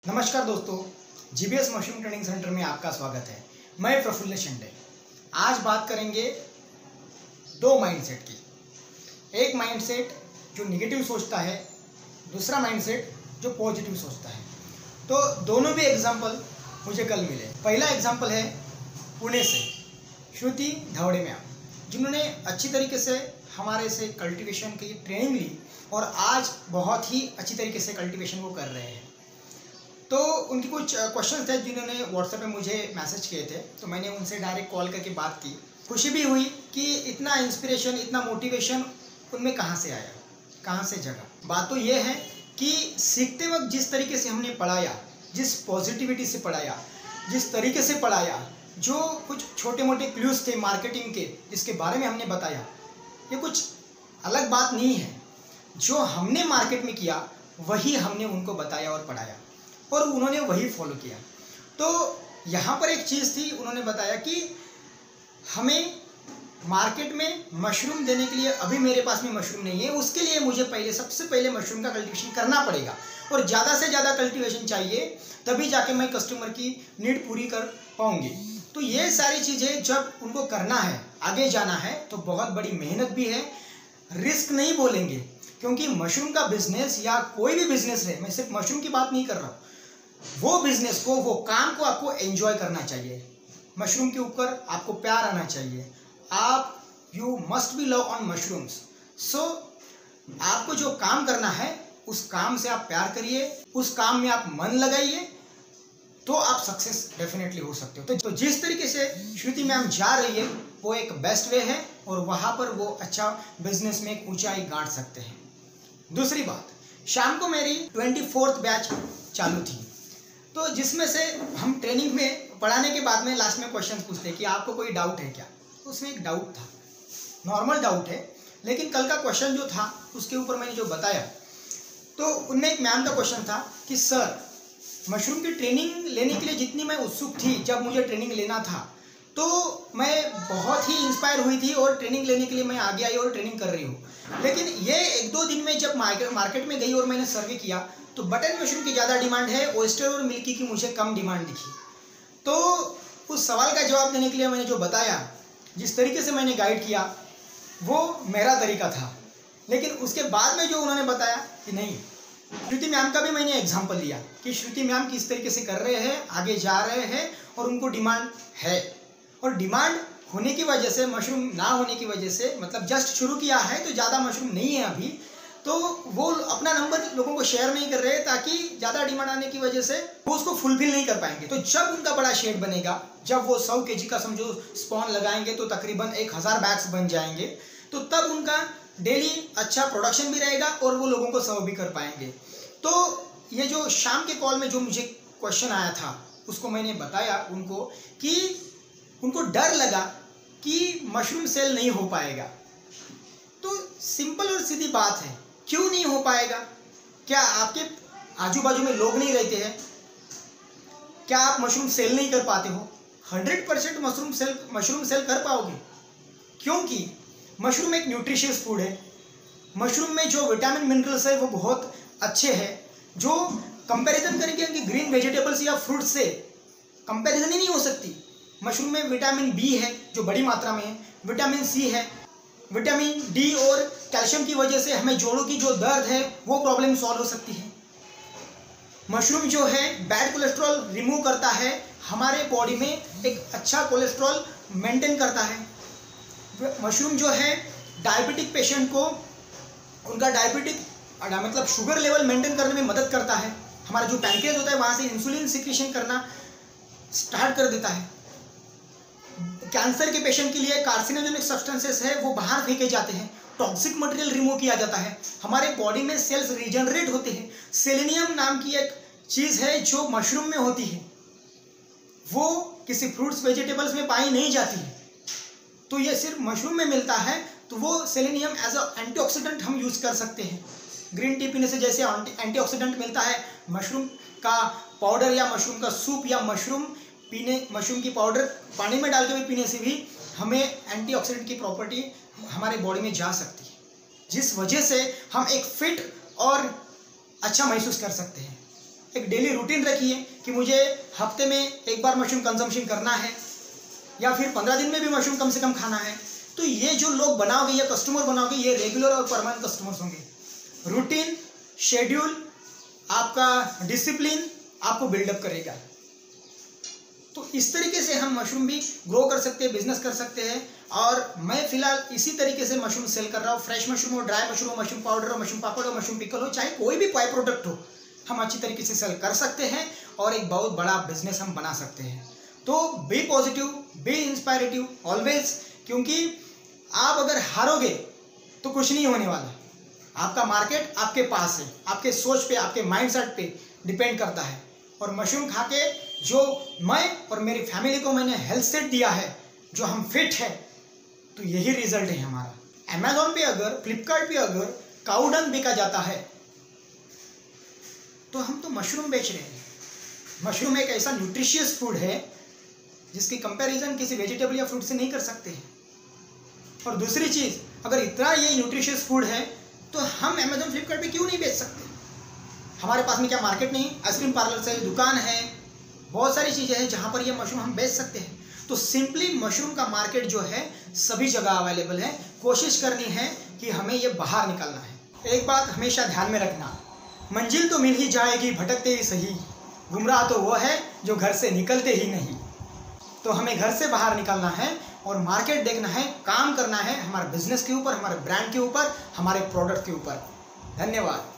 नमस्कार दोस्तों, GBS mushroom training centre में आपका स्वागत है। मैं प्रफुल्ल शिंदे। आज बात करेंगे दो माइंडसेट की। एक माइंडसेट जो नेगेटिव सोचता है, दूसरा माइंडसेट जो पॉजिटिव सोचता है। तो दोनों भी एग्जाम्पल मुझे कल मिले। पहला एग्जाम्पल है पुणे से श्रुति धावड़े मैम, जिन्होंने अच्छी तरीके से हमारे से कल्टीवेशन की ट्रेनिंग ली और आज बहुत ही अच्छी तरीके से कल्टीवेशन को कर रहे हैं। तो उनकी कुछ क्वेश्चन थे जिन्होंने व्हाट्सएप पे मुझे मैसेज किए थे, तो मैंने उनसे डायरेक्ट कॉल करके बात की। खुशी भी हुई कि इतना इंस्पिरेशन, इतना मोटिवेशन उनमें कहाँ से आया, कहाँ से जगा। बात तो ये है कि सीखते वक्त जिस तरीके से हमने पढ़ाया, जिस पॉजिटिविटी से पढ़ाया, जिस तरीके से पढ़ाया, जो कुछ छोटे मोटे क्लूज थे मार्केटिंग के जिसके बारे में हमने बताया, ये कुछ अलग बात नहीं है। जो हमने मार्केट में किया वही हमने उनको बताया और पढ़ाया और उन्होंने वही फॉलो किया। तो यहाँ पर एक चीज़ थी, उन्होंने बताया कि हमें मार्केट में मशरूम देने के लिए अभी मेरे पास में मशरूम नहीं है, उसके लिए मुझे सबसे पहले मशरूम का कल्टीवेशन करना पड़ेगा और ज़्यादा से ज़्यादा कल्टीवेशन चाहिए, तभी जाके मैं कस्टमर की नीड पूरी कर पाऊँगी। तो ये सारी चीज़ें जब उनको करना है, आगे जाना है, तो बहुत बड़ी मेहनत भी है, रिस्क नहीं बोलेंगे, क्योंकि मशरूम का बिजनेस या कोई भी बिजनेस है, मैं सिर्फ मशरूम की बात नहीं कर रहा हूँ, वो बिजनेस को, वो काम को आपको एंजॉय करना चाहिए। मशरूम के ऊपर आपको प्यार आना चाहिए। आप you must be love on mushrooms. So आपको जो काम करना है उस काम से आप प्यार करिए, उस काम में आप मन लगाइए, तो आप सक्सेस डेफिनेटली हो सकते हो। तो जिस तरीके से श्रुति मैम जा रही है वो एक बेस्ट वे है और वहाँ पर वो अच्छा बिजनेस में एक ऊंचाई गांठ सकते हैं। दूसरी बात, शाम को मेरी 24th बैच चालू थी, तो जिसमें से हम ट्रेनिंग में पढ़ाने के बाद में लास्ट में क्वेश्चन पूछते हैं कि आपको कोई डाउट है क्या। उसमें एक डाउट था, नॉर्मल डाउट है, लेकिन कल का क्वेश्चन जो था उसके ऊपर मैंने जो बताया, तो उनमें एक मैम का क्वेश्चन था कि सर, मशरूम की ट्रेनिंग लेने के लिए जितनी मैं उत्सुक थी, जब मुझे ट्रेनिंग लेना था तो मैं बहुत ही इंस्पायर हुई थी और ट्रेनिंग लेने के लिए मैं आगे आई और ट्रेनिंग कर रही हूँ। लेकिन ये एक दो दिन में जब मार्केट में गई और मैंने सर्वे किया तो बटन मशरूम की ज़्यादा डिमांड है, ओयस्टर और मिल्की की मुझे कम डिमांड दिखी। तो उस सवाल का जवाब देने के लिए मैंने जो बताया, जिस तरीके से मैंने गाइड किया, वो मेरा तरीका था। लेकिन उसके बाद में जो उन्होंने बताया कि नहीं, श्रुति मैम का भी मैंने एग्जाम्पल लिया कि श्रुति मैम किस तरीके से कर रहे हैं, आगे जा रहे हैं और उनको डिमांड है। और डिमांड होने की वजह से, मशरूम ना होने की वजह से, मतलब जस्ट शुरू किया है तो ज़्यादा मशरूम नहीं है अभी, तो वो अपना नंबर लोगों को शेयर नहीं कर रहे, ताकि ज़्यादा डिमांड आने की वजह से वो उसको फुलफिल नहीं कर पाएंगे। तो जब उनका बड़ा शेड बनेगा, जब वो 100 kg का समझो स्पॉन लगाएंगे तो तकरीबन 1000 बैग्स बन जाएंगे, तो तब उनका डेली अच्छा प्रोडक्शन भी रहेगा और वो लोगों को सर्व भी कर पाएंगे। तो ये जो शाम के कॉल में जो मुझे क्वेश्चन आया था, उसको मैंने बताया उनको कि उनको डर लगा कि मशरूम सेल नहीं हो पाएगा। तो सिंपल और सीधी बात है, क्यों नहीं हो पाएगा? क्या आपके आजू बाजू में लोग नहीं रहते हैं? क्या आप मशरूम सेल नहीं कर पाते हो? 100% मशरूम सेल कर पाओगे, क्योंकि मशरूम एक न्यूट्रिशियस फूड है। मशरूम में जो विटामिन मिनरल्स है वो बहुत अच्छे हैं, जो कंपैरिजन करेंगे कि ग्रीन वेजिटेबल्स या फ्रूट से कंपैरिजन ही नहीं हो सकती। मशरूम में विटामिन बी है जो बड़ी मात्रा में है, विटामिन सी है, विटामिन डी और कैल्शियम की वजह से हमें जोड़ों की जो दर्द है वो प्रॉब्लम सॉल्व हो सकती है। मशरूम जो है बैड कोलेस्ट्रॉल रिमूव करता है, हमारे बॉडी में एक अच्छा कोलेस्ट्रॉल मेंटेन करता है। मशरूम जो है डायबिटिक पेशेंट को उनका मतलब शुगर लेवल मेंटेन करने में मदद करता है। हमारा जो पैनक्रियाज होता है वहाँ से इंसुलिन सिक्रीशन करना स्टार्ट कर देता है। कैंसर के पेशेंट के लिए कार्सिनोजेनिक सब्सटेंसेस है वो बाहर फेंके जाते हैं, टॉक्सिक मटेरियल रिमूव किया जाता है, हमारे बॉडी में सेल्स रीजनरेट होते हैं। सेलेनियम नाम की एक चीज़ है जो मशरूम में होती है, वो किसी फ्रूट्स वेजिटेबल्स में पाई नहीं जाती है, तो ये सिर्फ मशरूम में मिलता है। तो वो सेलेनियम एज अ एंटीऑक्सीडेंट हम यूज़ कर सकते हैं। ग्रीन टी पीने से जैसे एंटीऑक्सीडेंट मिलता है, मशरूम का पाउडर या मशरूम का सूप या मशरूम की पाउडर पानी में डाल के भी पीने से भी हमें एंटीऑक्सीडेंट की प्रॉपर्टी हमारे बॉडी में जा सकती है, जिस वजह से हम एक फिट और अच्छा महसूस कर सकते हैं। एक डेली रूटीन रखिए कि मुझे हफ्ते में एक बार मशरूम कंजम्पशन करना है या फिर 15 दिन में भी मशरूम कम से कम खाना है। तो ये जो लोग बनाओगे या कस्टमर बनाओगे, ये रेगुलर और परमानेंट कस्टमर्स होंगे। रूटीन, शेड्यूल, आपका डिसिप्लिन आपको बिल्डअप करेगा। तो इस तरीके से हम मशरूम भी ग्रो कर सकते हैं, बिजनेस कर सकते हैं। और मैं फिलहाल इसी तरीके से मशरूम सेल कर रहा हूँ। फ्रेश मशरूम हो, ड्राई मशरूम हो, मशरूम पाउडर हो, मशरूम पापड़ हो, मशरूम पिकल हो, चाहे कोई भी बाय प्रोडक्ट हो, हम अच्छी तरीके से सेल कर सकते हैं और एक बहुत बड़ा बिजनेस हम बना सकते हैं। तो बी पॉजिटिव, बी इंस्पायरेटिव ऑलवेज, क्योंकि आप अगर हारोगे तो कुछ नहीं होने वाला। आपका मार्केट आपके पास है, आपके सोच पे, आपके माइंडसेट पे डिपेंड करता है। और मशरूम खा के जो मैं और मेरी फैमिली को मैंने हेल्थ सेट दिया है, जो हम फिट है, तो यही रिजल्ट है हमारा। अमेजोन पे अगर, फ्लिपकार्ट पे अगर काऊ डंग बेचा जाता है तो हम तो मशरूम बेच रहे हैं। मशरूम एक ऐसा न्यूट्रिशियस फूड है जिसकी कंपैरिजन किसी वेजिटेबल या फ्रूट से नहीं कर सकते हैं। और दूसरी चीज़, अगर इतना ये न्यूट्रिशियस फूड है तो हम अमेजोन, फ्लिपकार्ट पे क्यों नहीं बेच सकते? हमारे पास में क्या मार्केट नहीं? आइसक्रीम पार्लर से दुकान है, बहुत सारी चीज़ें हैं जहाँ पर ये मशरूम हम बेच सकते हैं। तो सिंपली मशरूम का मार्केट जो है सभी जगह अवेलेबल है। कोशिश करनी है कि हमें ये बाहर निकालना है। एक बात हमेशा ध्यान में रखना, मंजिल तो मिल ही जाएगी भटकते ही सही, गुमराह तो वो है जो घर से निकलते ही नहीं। तो हमें घर से बाहर निकलना है और मार्केट देखना है, काम करना है हमारे बिजनेस के ऊपर, हमारे ब्रांड के ऊपर, हमारे प्रोडक्ट के ऊपर। धन्यवाद।